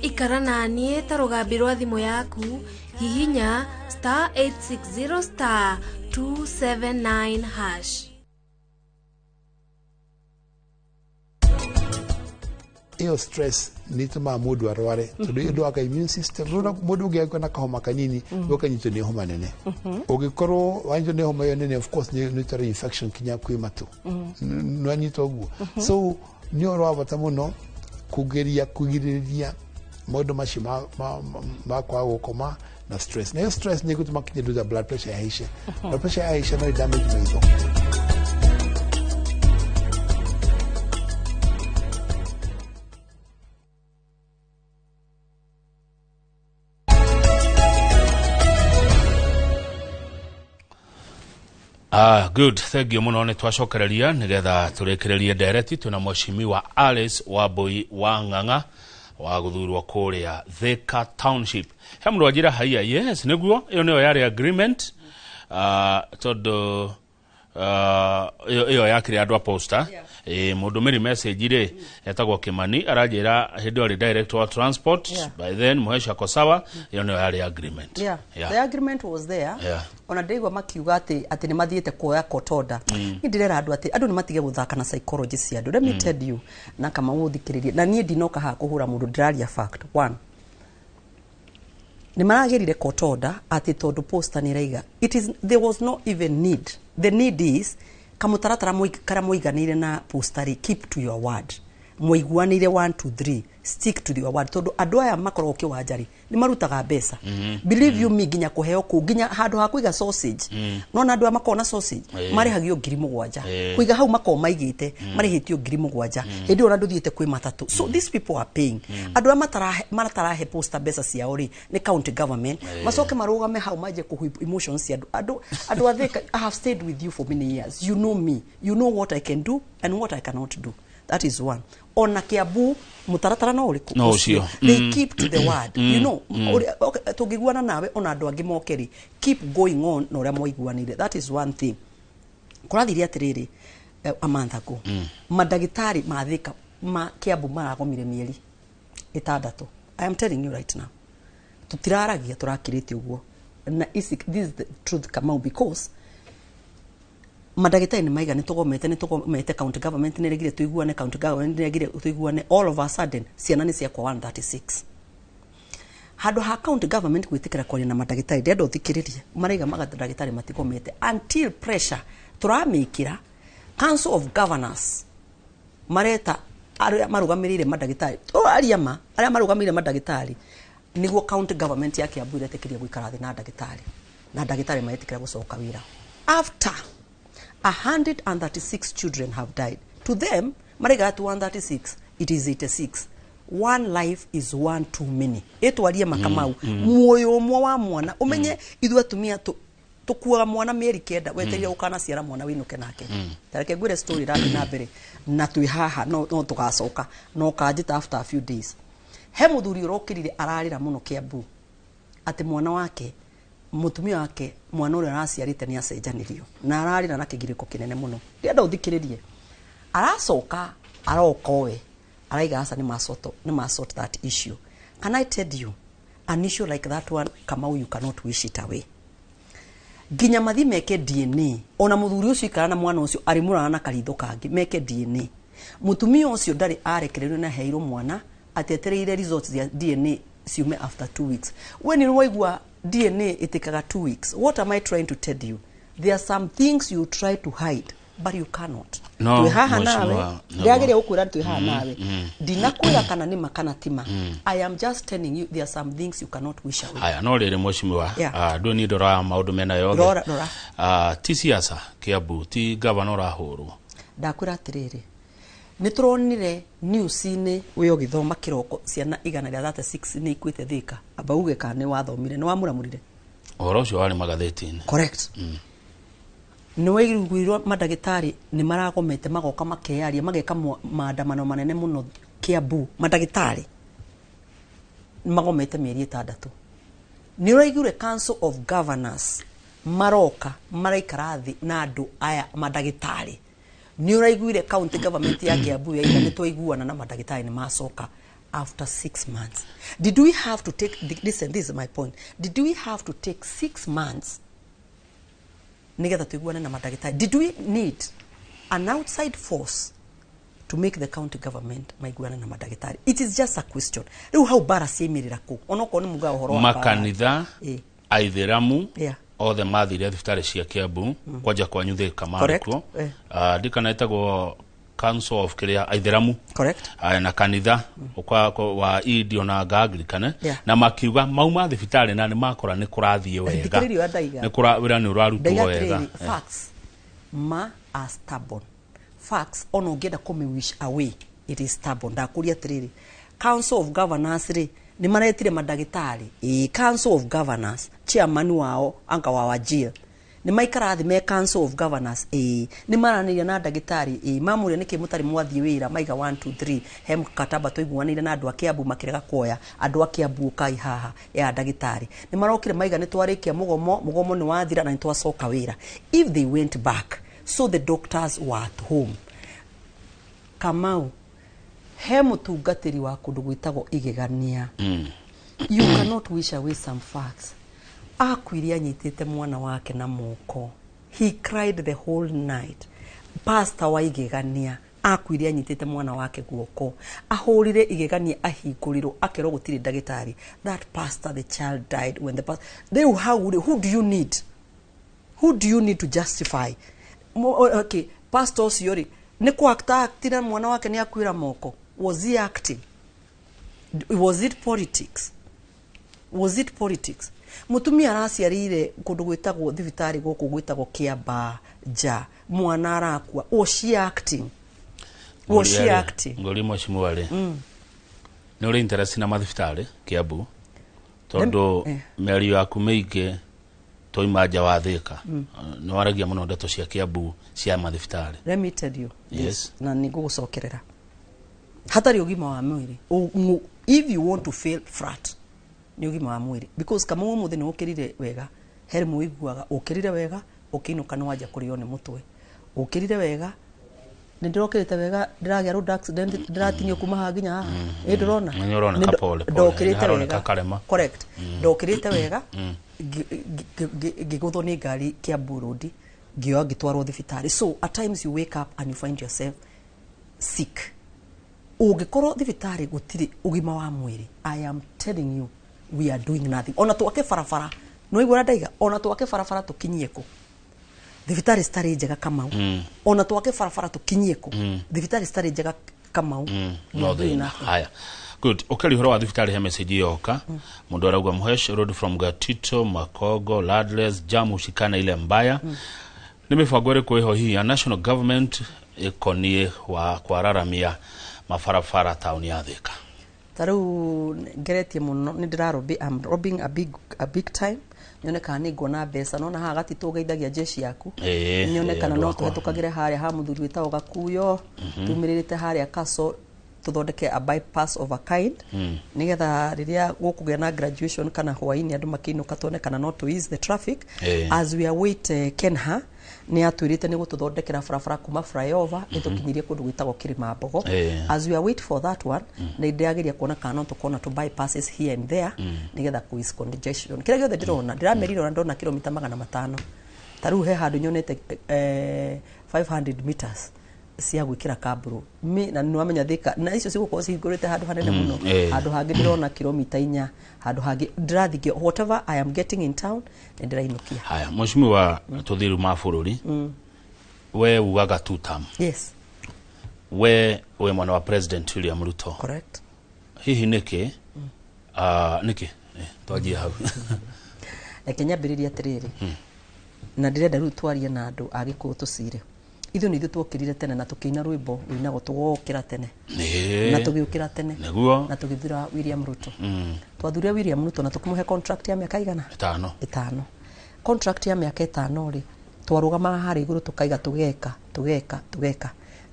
Ikarana nie tarugambi rwa thimu yaku hihinya *860*279#. Iyo stress nituma mudu arware tondu iyo ndwaka immune system runa mudu ungekuwa na kahoma kanini ukanyitwo ni homa nene ugikorwo wanjwo ni homa yo nene of course ni tari infection kinya kwi matu nwanyitwo guo so ni orwabata muno kugeria kugiriria modo mashi ma kwa gukoma na stress na hiyo stress ni gutuma kinya blood pressure yaisha blood pressure yaisha no damage maitho. Good. Thank you muno. Nitwacokereria nigetha turekererie ndereti tuna mheshimiwa Alice Wambui wa Ng'ang'a wa guthurwo kuria Thika Township. He mundu ajira haiya yes niguo iyo niyo yari agreement todo iyo yakire andu a poster mundu meri message ire etagwo Kimani arajira hindi ori director of transport by then muhesha kosawa iyo niyo yari agreement. The agreement was there. Ona ndegwa makiuga ati ni mathiete kuoya court order. Ni ndirera andu ni matige guthaka na psychology cia andu. Let me tell you na kama uthikiririe na nie ndinoka ha kuhura mundu ndiraria fact. One, ni maragerire court order ati tondu poster ni raiga there was no even need. The need is kamutaratara muiganire na postari keep to your word. Muiguanire 1 2 3 stick to your word tondu andu aya makorwo kiwanjari ni marutaga mbeca. Believe you me ginya kuheo ku ginya handu ha kuiga sausage no na andu aya makona sausage marihagio 7,000 kuiga hau makoma maigite marihitio 7,000 hindi ona nduthiete kwi matatu. So these people are paying andu aya matarahe poster mbeca cia ori ni county government macoke marugame hau maje ku emotions cia andu athika. I have stayed with you for many years, you know me, you know what I can do and what I cannot do. That is one. Ona Kiambu mutaratara no uriku no cio they keep to the word. You know okay, tugiguana nawe ona andu angi mokeri keep going on no ria moiguanire. That is one thing. Kurathiria atiriri amantha go madagitari mathika Kiambu maragomire mieri 6. I am telling you right now tutiraragia turakirite uguo na this is the truth come out because madagitari ni maiga nitugomete county government ni regire tuiguane county government ni regire tuiguane all of a sudden ciana ni cia kwa 136 hado ha county government gwitikira kwa na madagitari ndio thikiririe maraiga madagitari matigomete until pressure turamikira council of governors mareta aria marugamirire madagitari aria marugamirire madagitari niguo county government yake Kiambu iretekiria guikara thi na dagitari maetikira gucoka wira after 136 children have died. To them, marega to 136, it is 86. One life is one too many. Eto walia makamau. Muoyo mwa mwana. Umenye idua tumia tukua mwana mieri kenda. Weteria ukana siara mwana winu kenake. Tareke gwire story radi nabere. Na tuihaha no tukasoka. No kajita after a few days. He muthuri urokirire ararira muno Kiambu. Ate mwana wake mutumia wake mwana ule araciarite ni acenjanirio na ararira na kigiriko kinene muno ndienda uthikiririe aracoka arokowe araiga asa ni masort that issue. Can I tell you an issue like that one Kamau, you cannot wish it away. Ginya mathi meke DNA ona muthuri ucio ikara na mwana ucio ari murana na karitho kangi meke DNA mutumia ucio ndari arekererio na heiro mwana atetereire results ya DNA ciume after 2 weeks. When you waigua DNA itikaga 2 weeks. What am I trying to tell you? There are some things you try to hide, but you cannot. No, tuihaha nawe. Ndiagire ukwira tuihaha nawe. Dinakwira kana ni makana tima. I am just telling you there are some things you cannot wish away. Aya no rere mweshimiwa. Doni dora maundu mena yothe. Ti siasa Kiambu ti governor ahuru. Ndakwira atiriri. Nituronire news-ini uyo githoma kiroko ciana 136 ni ikwite thika abauge kana wathomire ni wamuramurire oro cio wari magatheti-ini correct ni waiguirwo madagitari ni maragomete magoka makearia mageka maandamano manene muno Kiambu madagitari magomete mieri 6 ni waiguire council of governors maroka maraikarathi na andu aya madagitari ni uraiguire county government ya Kiambu ya ina nitwaiguana na madagitari ni masoka after 6 months. Did we have to take this is my point. Did we have to take 6 months nigetha tuiguana na madagitari? Did we need an outside force to make the county government maiguana na madagitari? It is just a question. Riu how barasi emirira ku onoko ni muga uhoro makanitha aitheramu othe mathire thibitari cia Kiambu kwaja kwanyuthika marikuo ndikana itagwo council of kiria aitheramu na kanitha wa idio na Anglikana na makiuga mauma thibitari na ni makora ni kurathie wega ni kurawira ni urarutwo wega facts ma are stubborn facts ono ngenda kome wish away it is stubborn ndakuria tiriri council of governors ni maretire madagitari council of governors chairman wao anga wa Wajir ni maikarathi me council of governors ni maraniria na dagitari mamure niki mutari mwathi wira maiga 1 2 3 hem kataba toiguanire na andu a Kiambu makirega kuoya andu a Kiambu kai haha ya dagitari ni marokire maiga ni twarikia mugomo ni wathira na nitwacoka wira if they went back so the doctors were at home. Kamau he mutungatiri wa kundu gwitagwo igegania you cannot wish away some facts. Akwiria anyitite mwana wake na moko, he cried the whole night. Pastor wa igegania akwiria anyitite mwana wake guoko, ahurire igegania ahinguriro akero gutiri dagitari. That pastor, the child died when the pastor who do you need to justify? Okay, pastor siori ni acting mwana wake ni akwira moko. Was he acting? Was it politics? Mutumia araciarire kundu gwitagwo thibitari goku gwitagwo Kiamba ja mwana arakua. Was she acting? Ngori mwashimwale ni uri interest na mathibitari Kiambu tondu meri yaku meike toimaja wa thika ni waragia muno ndeto cia Kiambu cia mathibitari. Let me tell you yes na nigugucokerera hatari ugima wa mwiri if you want to fail frat ni ugima wa mwiri because kama umuthi ni ukirire wega heri muiguaga ukirire wega ukinuka ni waja kurio ni mutwe ukirire wega ni ndirokirite wega ndiragia road accident ndiratinio kuma haginya haha ndirona ni kapole ndokirite wega correct ndokirite wega giguthwo ni ngari Kiambu road ngioya ngitwarwo thibitari. So at times you wake up and you find yourself sick. Ungikorwo thibitari gutiri ugima wa mwiri, I am telling you, we are doing nothing. Ona twake farafara no igura ndaiga, ona twake farafara tukinyie ku thibitari stari njega Kamau. Ona twake farafara tukinyie ku thibitari stari njega Kamau. No thina. Haya, good. Okeli horo wa thibitari he message yoka mundu arauga Muhesh road from Gatito Makogo Ladles jamu shikana ile mbaya. Nimifango riko iho hii ya national government ikonie wa kwararamia mafarafara town ya Thika. Taru ngeretie muno ndirarobi, I'm robbing a big time. Nyoneka ni ngona mbeca nona ha gati tugeithagia jeshi yaku. Nyoneka no tuhetukagire haria ha muthuri witao Gakuyo tumiririte haria Kaso tuthondeke a bypass of a kind nigetha riria gukugia na graduation kana hwaini andu makinuka tuonekana no to ease the traffic. As we await Kenha ni atwirite ni gututhondekera barabara kuma flyover itukinyirie kundu gwitagwo Kirimambogo. As we await for that one ni ndiageria kuona kana tukona to bypasses here and there nigetha ku ease congestion. Kira giothe ndirona ndiramerira ndona kilomita 500 taru he handu nyonete 500 meters cia gwikira kaburu na nwamenya Thika na icio cigukorwo cihingurite handu hanene muno handu hangi ndirona kilomita 4 handu hangi ndirathigio whatever I am getting in town ndirainukia. Haya, mheshimiwa tuthiru mabũrũri we ugaga two term. Yes. We mwana wa President William Ruto. Correct. Hihi niki niki twajia hau Kenya biriria tiriri na ndirenda riu twarie na andu agikuo tucire ithu ni twokirire tene na tukiina rwimbo winago tugokira tene na tugiukira tene na tugithura William Ruto. Twathura William Ruto na tukimuhe contract ya miaka igana 5 contract ya miaka 5 ri twarugama hari iguru tukaiga tugeka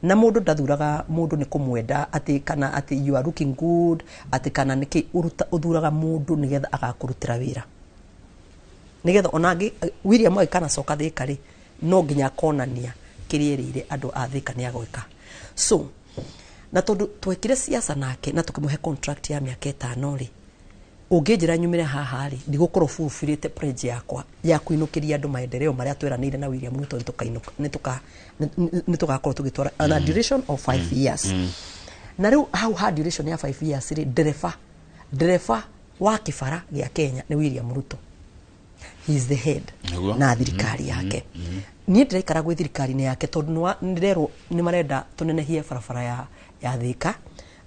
na mundu ndathuraga mundu ni kumwenda ati kana ati you are looking good ati kana niki uthuraga mundu nigetha agakurutira wira nigetha onagi William aikana coka Thika ri no nginya konania kirierire andu a Thika ni agwika. So na tondu twekire siasa nake na tukimuhe contract ya miaka 5 ri unginjira nyumire haha ri ndigukoro fulfillite pledge yakwa ya kuinukiria andu maendeleo maria tweranire na William Ruto nitugakorwo tugitwara a duration of 5 years. Na riu how hard duration ya 5 years ri dereva wa kifara ya Kenya ni William Ruto. He is the head na thirikari yake. Ni ndiraikara gwe thirikari ni yake tondu ndirero ni marenda tunenehie barabara ya Thika,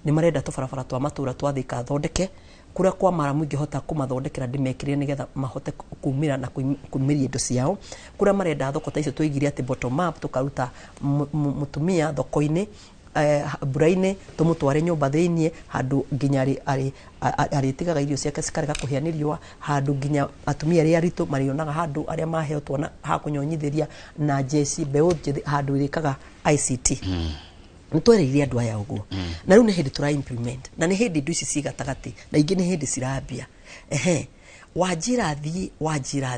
ni marenda tu barabara twa matura twa Thika thondeke kuria kwa mara mwingi hota kumathondekera ndimekire nigetha mahote kumira na kumiria indo ciao kuria marenda thoko ta icio twigire ati bottom up tukaruta mutumia thoko-ini buraine tumutware nyumba thiini handu nginya ari tigaga irio ciake cikarega kuhianiriwa handu nginya atumia ria ritu marionaga handu aria maheo twana ha kunyonyithiria na jeshi beu handu irikaga ICT. Nitwereire andu aya uguo na riu ni hindi tura implement na ni hindi ndu ici cigatagati na ingi ni hindi cirambia wajira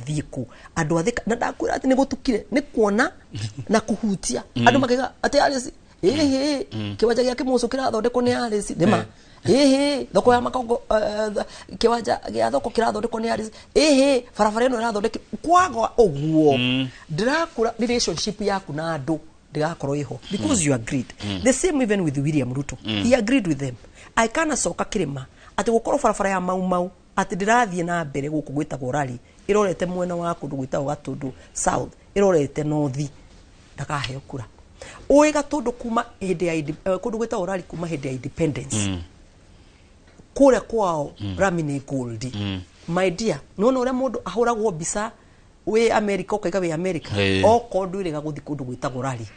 thii ku andu athika na ndakwira ati ni gutukire ni kuona na kuhutia andu makiga ati arisi kiwanja gya Kimusu kirathondekwo ni arisi ndema thoko ya Makongo kiwanja gya thoko kirathondekwo ni arisi barabara ino irathondekwo kwagwa uguo ndirakura relationship yaku na andu ndigakorwo iho because you agreed. The same even with William Ruto. He agreed with them. I kana soka kirima ati gukorwo barabara ya mau ati ndirathie na mbere guku gwitagwo rally irorete mwena wa kundu gwitagwo Gatundu South irorete north ndakaheo kura oe Gatundu kuma hindi ya kundu gwitagwo rally kuma hindi ya independence kure kwao Ramini Gold. My dear no ure mundu ahuragwo bisa we America ukaiga we America oko nduire guthi kundu gwitagwo rally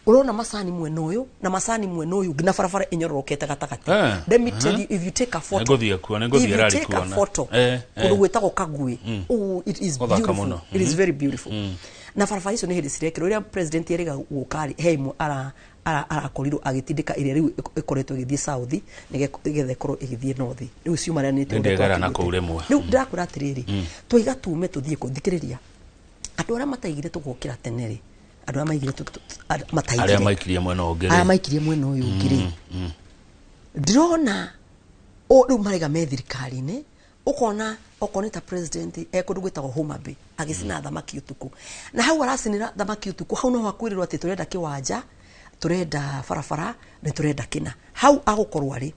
urona masani mwena uyu na masani mwena uyu ngina barabara inyororokete gatagati. Let me tell you, if you take a photo kundu gwitagwo Kagui, oh it is beautiful. It is very beautiful. Na barabara icio ni hindi cirekero ria president yerega gukari heimu arakorirwo agitindika iria riu ikoretwo igithie south nigetha ikorwo igithie north riu ciumaranite ndegara na kuuremwe riu ndakura atiriri twiga tume tuthie kuthikiriria andu aria mataigire tugukira teneri andu aria maigire mataigire aria maikirie mwena ungiri aria maikirie mwena uyu ngiri ndirona o riu marega me thirikari-ini ukona okoneta president ekundu gwitagwo Homa Bay agicina thamaki utuku na hau aracinira thamaki utuku hau no hakwiriro ati turenda kiwanja turenda farafara ni turenda kina hau agukorwo ari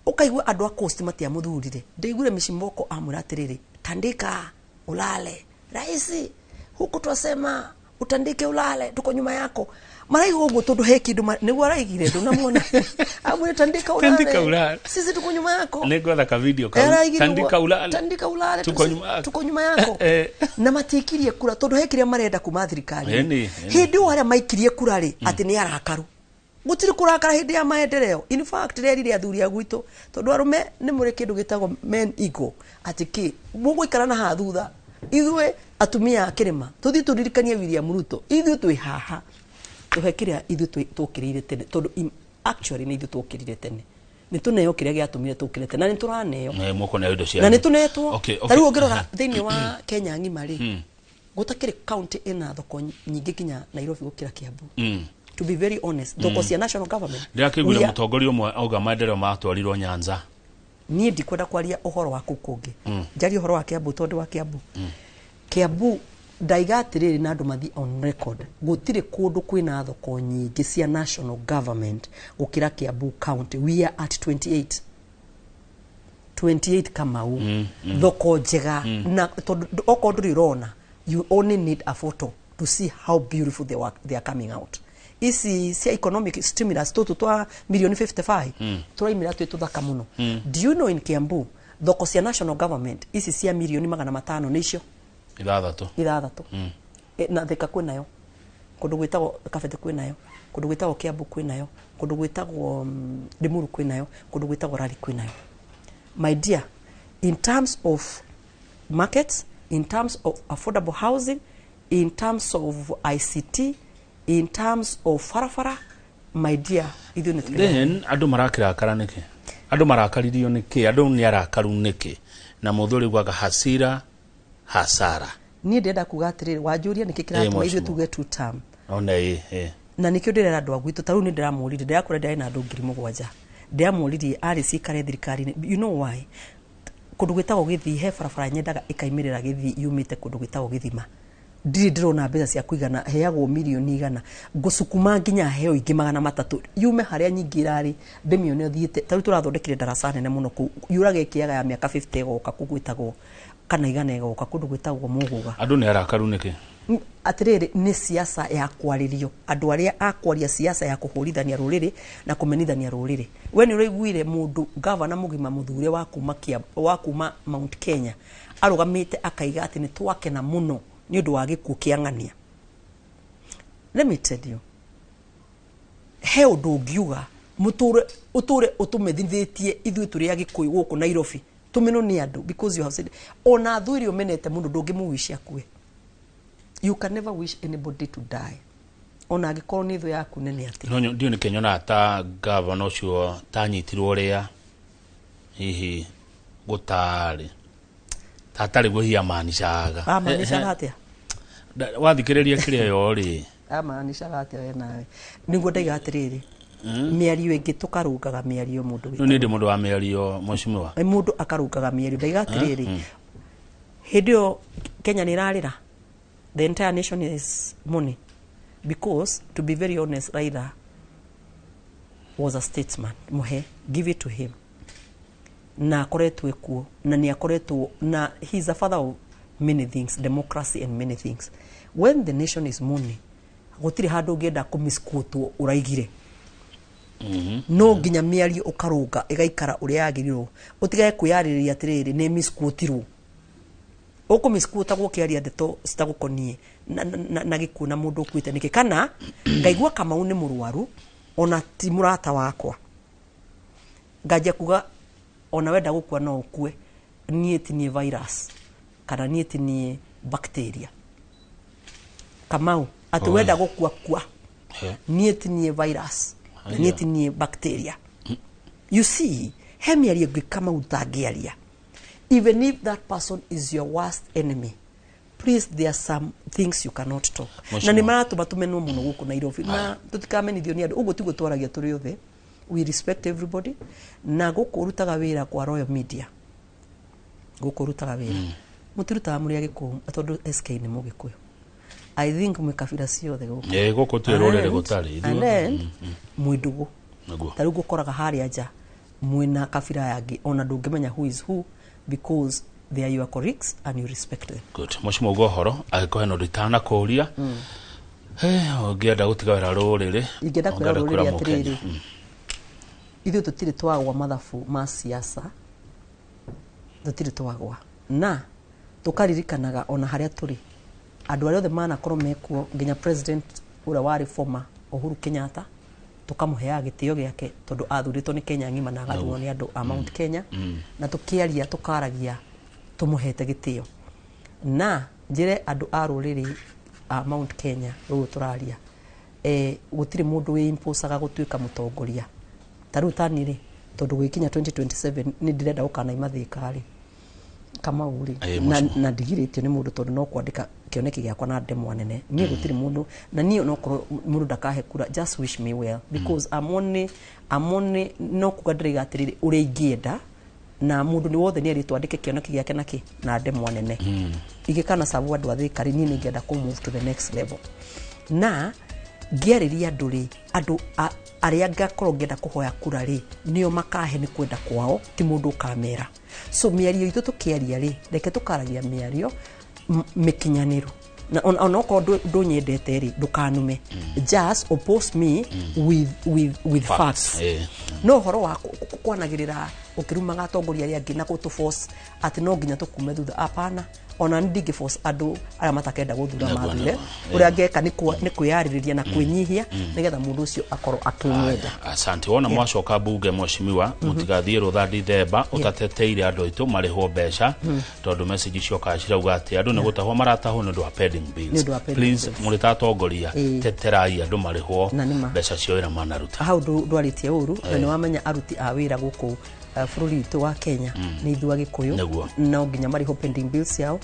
ukaigwa andu a coast matia muthurire ndeigure Mishimoko amura atiriri tandika ulale raisi huku twasema utandike ulale tuko nyuma yako maraigo uguo tondu he kindu niguo araigire ndunamuona amwe tandika ulale sisi tuko nyuma yako negotha ka video tandika ulale tuko nyuma yako na matikirie kura tondu he kiria marenda kuma thirikari hindi o aria maikirie kura ri ati ni arakaru gutiri kurakara hindi ya maendeleo in fact rerire athuri agwito tondu arume ni muri kindu gitagwo men ego ati ki muguikara na ha thutha ithwe atumia akirima tuthi turirikanie William Ruto ithwe twi haha tuhekiria ithwe tukirire tene tondu actually ni ithwe tukirire tene ni tuneyo kiria giatumire tukire tene na ni turaneyo muko na indo cia na ni tunetwo tari ungirora thiini wa Kenya ngima ri gutakire county ina thoko nyingi kinya Nairobi gukira Kiambu to be very honest thoko cia national government ndiakigwira mutongoria umwe auga maendeleo matwarirwo Nyanza ni ndikwenda kwaria uhoro wa kukungi njari uhoro wa Kiambu tondu wa Kiambu Kiambu ndaigatiriri na andu mathi on record gutire kundu kwina thoko nyingi cia national government gukira Kiambu county we are at 28 Kamau thoko njega na tondu ndirona you only need a photo to see how beautiful they are coming out isi cia economic stimulus tutu twa milioni 55 turaimira twi tuthaka muno do you know in Kiambu thoko cia national government isi cia milioni 500 nicio ithathatu na thika kwinayo kundu gwitagwo Kabete kwinayo kundu gwitagwo Kiambu kwinayo kundu gwitagwo Limuru kwinayo kundu gwitagwo Rari kwinayo my dear in terms of markets in terms of affordable housing in terms of ICT in terms of farafara my dear then andu marakira niki andu marakaririo niki andu ni arakaru niki na muthuri gwaga hasara ni ndenda kugatiriri wajuria niki kiratuma ithu tuge two term ona na nikio ndirera andu agwitu taru ni ndiramurire ndirakura ndai na andu 7,000 ndiramurire ari cikare thirikari you know why kundu gwitagwo githi he farafara nyendaga ikaimirira githi yumite kundu gwitagwo githima ndirona mbeca cia kuigana heagwo milioni igana ngusukuma nginya heo ingi 300 yume haria nyingi irari ndemione thiite taru turathondekire darasa nene muno ku yurage kiaga ya miaka 50 goka kugwitagwo kana igana goka kundu gwitagwo muguga andu ni arakaru niki atiriri ni siasa ya kwaririo andu aria akwaria siasa ya kuhurithania ruriri na kumenithania ruriri we ni uriguire mundu governor mugima muthure wa kuma Mount Kenya arugamite akaiga ati ni twake na muno ni undu wa gikuo kiang'ania let me tell you he undu ngiuga uture utumethithetie ithui turi ya gikuyu guku Nairobi tumino ni andu because you have said ona thuri umenete mundu ndungimuwisha kue you can never wish anybody to die ona agikorwo ni thu yaku nene ati no ndio ni kenyona ta governor ucio tanyitirwo ria hihi gutari tatari guhia maanishaga maanishaga atia wathikiriria kiria yo ri maanishaga atia we nawe niguo ndaiga atiriri miario ingi tukarungaga miario mundu no ni ndi mundu wa miario mushimiwa mundu akarungaga miario ndaiga atiriri hindio Kenya ni rarira the entire nation is money because to be very honest Raila was a statesman muhe give it to him na akoretwo ekuo na ni akoretwo na he's a father of many things democracy and many things when the nation is money gutiri handu ngenda kumiskutwo uraigire no nginya miario ukarunga igaikara uri yagirirwo utigaye kuyaririria atiriri ni miskutirwo ukumiskuta gukiaria ndeto citagukonie na gikuo na mundu ukuite niki kana ngaigua Kamau ni murwaru ona ti murata wakwa ngaje kuga ona wenda gukua no ukue nie ti ni virus kana nie ti ni bacteria Kamau ati wenda gukua kwa nie ti ni virus nie ti ni bacteria you see hemiaria Kamau tagiaria even if that person is your worst enemy please there are some things you cannot talk na ni maratuma tumenwo muno guku Nairobi na tutikamenithio ni andu uguo tiguo twaragia turi othe we respect everybody na guku rutaga wira kwa Royal Media gukurutaga wira mutirutaga muri agikumu tondu SK ni mugikuyu I think mukabira ciothe guku guku twirorere gutari and then mwidugu taru gukoraga hari aja mwina kabira yagi ona ndungimenya who is who because they are your colleagues and you respect them. Good. Mheshimiwa Gohoro agikohe no ritana kuria ogienda gutiga wira rurire ingenda kwira rurire atiriri ithu tutiri twagwa mathabu ma siasa tutiri twagwa na tukaririkanaga ona haria turi andu aria othe manakorwo mekuo nginya president ura wari former Uhuru Kenyatta tukamuhea gitio giake tondu athuritwo ni Kenya ngima na agathurwo ni andu a Mount Kenya na tukiaria tukaragia tumuhete gitio na njire andu a ruriri a Mount Kenya ruo turaria gutiri mundu wi imposaga gutuika mutongoria taru tanire tondu gwikinya 2027 ni ndirenda ukana imathikari kama uri na ndigiritio ni mundu tondu no kwandika kioneki giakwa na demo nene nie gutiri mundu na nie no mundu ndakahe kura just wish me well because I'm only no kugadiriga atiriri uri ingienda na mundu ni wothe ni ari twandike kioneki giake naki na demo nene igikana sabu andu athikari nie ningienda ku move to the next level na ngiariria nduri andu aria ngakorwo ngenda kuhoya kura ri nio makahe ni kwenda kwao ti mundu kamera so miario itu tukiaria ri reke tukaragia miario mikinyaniru na onoko ndonyendete ri ndukanume just oppose me with facts no horo wa kwanagirira ukirumaga atongoria aria angi na gutu force ati no nginya tukume thutha apana ona ndingi force andu aria matakenda guthura mathire uria ngeka ni kwiyaririria na kwinyihia nigetha mundu ucio akoro akinyenda. Asante. Wona mwacoka bunge Mheshimiwa mutigathie ruthandi themba utateteire andu aitu marihwo mbeca tondu message cio kacirauga ati andu ni gutahwo maratahwo ndu wa pending bills. Please muritatongoria teterai andu marihwo mbeca cio ira manaruta hau ndwaritie uru na ni wamenya aruti a wira guku bururi witu wa Kenya ni ithua gikuyu no nginya mariho pending bills yao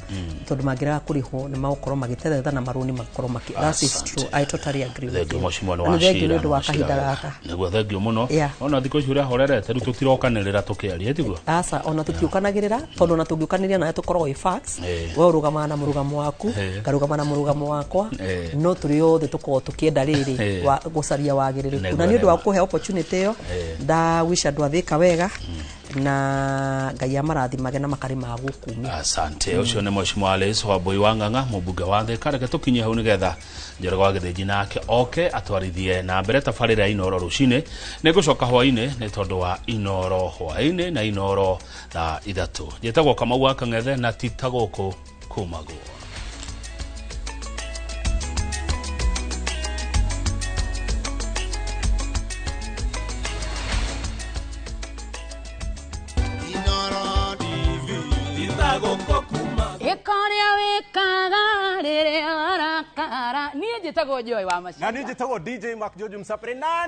tondu magira kuriho ni magukorwo magiteretha na maruni makorwo maki that is true I totally agree with you. Mheshimiwa ni washira ndu wa kahinda gaka neguo thengio muno ona thiko icio ria horerete ru tutirokanirira tukiaria tiguo asa ona tutiukanagirira tondu ona tungiukaniria na tukorwo i facts we urugama na murugamo waku karugama na murugamo wakwa no turi othe tukorwo tukienda riri wa gucaria wagiririku na ni ndu wa kuhe opportunity yo nda wisha ndu athika wega na Ngai amarathimage na makari ma gukumi. Asante. Ucio ni Mheshimiwa Alice Wambui wa Ng'ang'a mubunge wa Thika. Reke tukinye hau nigetha Njoroge wa Githĩnji nake oke atwarithie na mbere tabarĩra ya Inoro rucine nĩ gucoka hwainĩ nĩ tondu wa Inoro hwainĩ na Inoro thaa 3 njĩtagwo Kamau wa Kang'ethe na titagũkũ kumagwo. Ikaria wikaga rire arakara nie njitagwo Joy wa Macinga na nie njitagwo DJ Mark Jojo Msapre na